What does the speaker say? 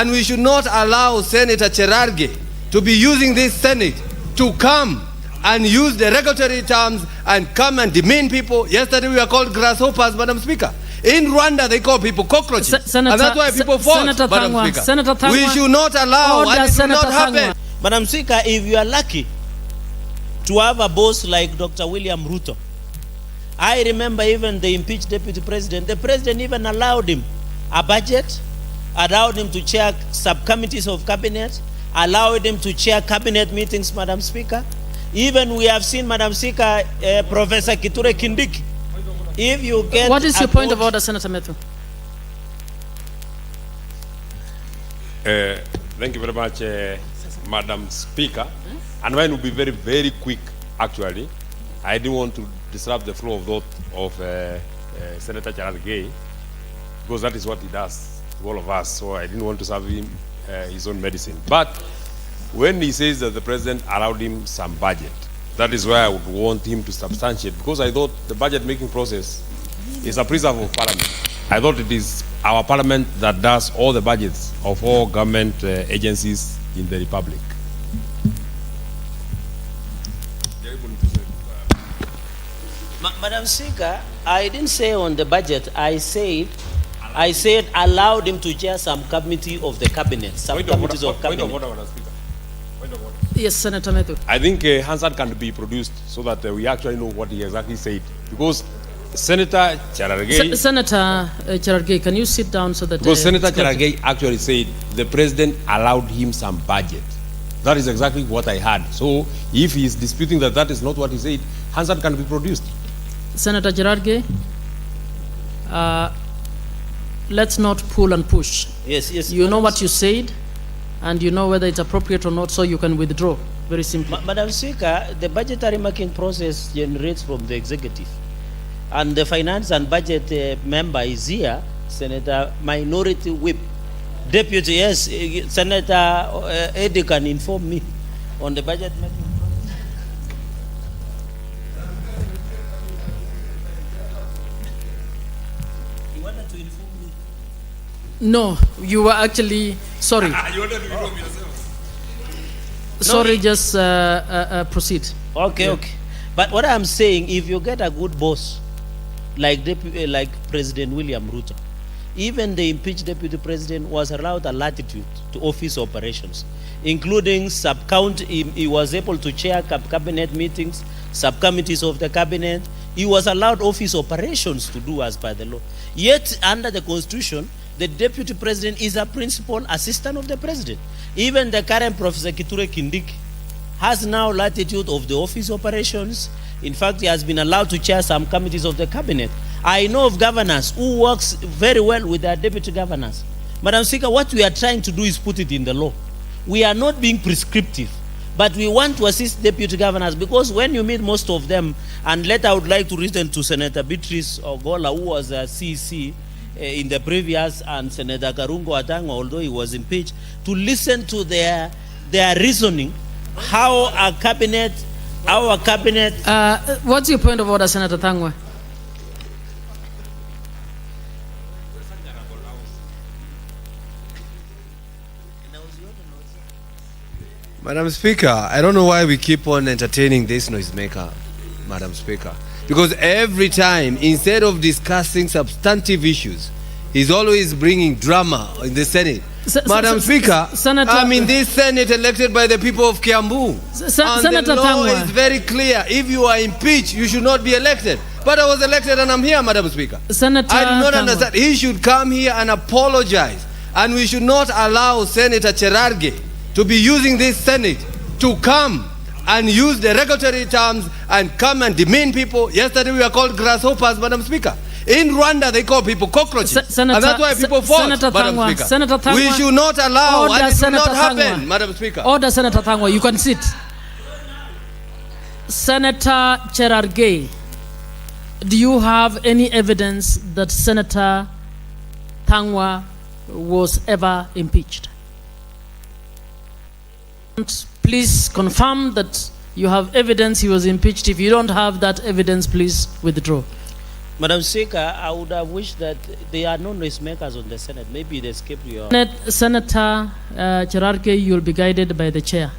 And we should not allow Senator Cherargei to be using this Senate to come and use the regulatory terms and come and demean people. Yesterday we were called grasshoppers, Madam Speaker. In Rwanda they call people cockroaches. And that's why people fought, Senator Madam Thang'wa, Speaker. Senator Thang'wa, we should not allow, and it should not happen. Madam Speaker, if you are lucky to have a boss like Dr. William Ruto, I remember even the impeached deputy president, the president even allowed him a budget, allowed him to chair subcommittees of cabinet, allowed him to chair cabinet meetings, Madam Speaker. Even we have seen, Madam Speaker, Professor Kithure Kindiki. If you get what is your point of order, Senator Methu? Thank you very much, Madam Speaker. And mine will be very, very quick, actually. I didn't want to disrupt the flow of thought of Senator Cherargei, because that is what he does to all of us. So I didn't want to serve him his own medicine. But when he says that the president allowed him some budget, that is where I would want him to substantiate, because I thought the budget making process is a preserve of parliament. I thought it is our parliament that does all the budgets of all government agencies in the republic. Madam Speaker, I didn't say on the budget. I said allowed him to chair some committee of the cabinet, some committees of cabinet. Point of order, Madam Speaker. Point of order. Yes, Senator Methu. I think Hansard can be produced so that we actually know what he exactly said. Because Senator Cherargei... Senator Cherargei, can you sit down so that... Because Senator Cherargei actually said the president allowed him some budget. That is exactly what I heard. So if he is disputing that that is not what he said, Hansard can be produced. Senator Cherargei, let's not pull and push. Yes, yes. You know what you said, and you know whether it's appropriate or not, so you can withdraw. Very simple. Madam Speaker, the budgetary making process generates from the executive. And the finance and budget member is here, Senator Minority Whip. Deputy, yes, Senator Eddie can inform me on the budget making process. You wanted to inform me? No, you were actually... Sorry. You wanted to inform yourself. Sorry, just proceed. Okay, Yeah. okay. But what I'm saying, if you get a good boss, like President William Ruto, even the impeached deputy president was allowed a latitude to office operations, including he was able to chair cabinet meetings, subcommittees of the cabinet. He was allowed office operations to do as per the law. Yet, under the constitution, the deputy president is a principal assistant of the president. Even the current Professor Kithure Kindiki has now latitude of the office operations. In fact, he has been allowed to chair some committees of the cabinet. I know of governors who works very well with their deputy governors. Madam Speaker, what we are trying to do is put it in the law. We are not being prescriptive, but we want to assist deputy governors, because when you meet most of them, and later I would like to return to Senator Beatrice Ogola, who was a CC in the previous, and Senator Karungo Thang'wa, although he was impeached, to listen to their reasoning, how our cabinet... What's your point of order, Senator Thang'wa? Madam Speaker, I don't know why we keep on entertaining this noisemaker, Madam Speaker. Because every time, instead of discussing substantive issues, he's always bringing drama in the Senate. Madam Speaker, Senator, I'm in this Senate elected by the people of Kiambu. And Senator the law Thang'wa is very clear. If you are impeached, you should not be elected. But I was elected and I'm here, Madam Speaker. Senator I do not Thang'wa understand. He should come here and apologize. And we should not allow Senator Cherargei to be using this Senate to come and use the regulatory terms and come and demean people. Yesterday we were called grasshoppers, Madam Speaker. In Rwanda they call people cockroaches. And that's why people fought, Senator Madam Thang'wa, Speaker. Senator Thang'wa, we should not allow, order, and it should not Senator happen, Thang'wa. Madam Speaker. Order, Senator Thang'wa, you can sit. Senator Cherargei, do you have any evidence that Senator Thang'wa was ever impeached? Please confirm that you have evidence he was impeached. If you don't have that evidence, please withdraw. Madam Speaker, I would have wished that there are no noisemakers on the Senate. Maybe they escaped your... Senator Cherargei, you'll be guided by the chair.